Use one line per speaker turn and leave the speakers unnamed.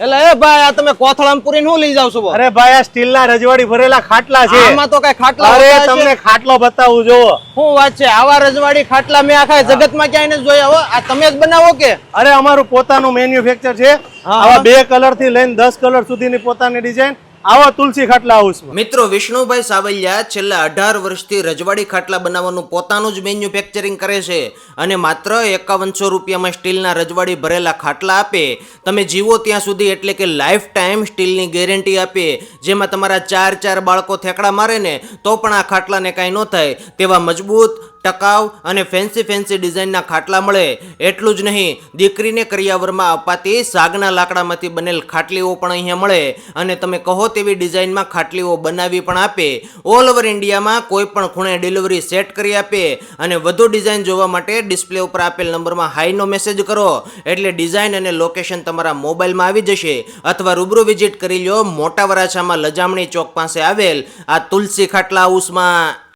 એટલે એ ભાઈ આ તમે કોથળામાં પૂરીને શું લઈ જાવ છો?
અરે ભાઈ આ સ્ટીલના રજવાડી ભરેલા ખાટલા છે.
આમાં તો કઈ ખાટલા
અરે
હોતા હશે?
તમને ખાટલો બતાવું જોવો.
શું વાત છે? આવા રજવાડી ખાટલા મેં આખા જગતમાં ક્યાંય નથી જોયા હો. આ તમે જ બનાવો કે?
અરે અમારું પોતાનું મેન્યુફેક્ચર છે. આવા 2 કલર થી લઈને 10 કલર સુધીની પોતાની ડિઝાઇન આવા તુલસી ખાટલા હાઉસમાં.
મિત્રો, વિષ્ણુભાઈ સાવલિયા છેલ્લા 18 વર્ષથી રજવાડી ખાટલા બનાવવાનું પોતાનું જ મેન્યુફેક્ચરિંગ કરે છે અને માત્ર 5100 રૂપિયામાં સ્ટીલના રજવાડી ભરેલા ખાટલા આપે. તમે જીવો ત્યાં સુધી એટલે કે લાઈફ ટાઈમ સ્ટીલની ગેરંટી આપે, જેમાં તમારા 4 બાળકો થેકડા મારે ને તો પણ આ ખાટલાને કાંઈ ન થાય તેવા મજબૂત, ટકાઉ અને ફેન્સી ડિઝાઇનના ખાટલા મળે. એટલું જ નહીં, દીકરીને કરિયાવરમાં અપાતી સાગના લાકડામાંથી બનેલ ખાટલીઓ પણ અહીંયા મળે અને તમે કહો તેવી ડિઝાઇનમાં ખાટલીઓ બનાવી પણ આપે. ઓલ ઓવર ઇન્ડિયામાં કોઈ પણ ખૂણે ડિલિવરી સેટ કરી આપે અને વધુ ડિઝાઇન જોવા માટે ડિસ્પ્લે ઉપર આપેલ નંબરમાં હાઈનો મેસેજ કરો એટલે ડિઝાઇન અને લોકેશન તમારા મોબાઈલમાં આવી જશે. અથવા રૂબરૂ વિઝિટ કરી લો મોટા વરાછામાં લજામણી ચોક પાસે આવેલ આ તુલસી ખાટલા હાઉસમાં.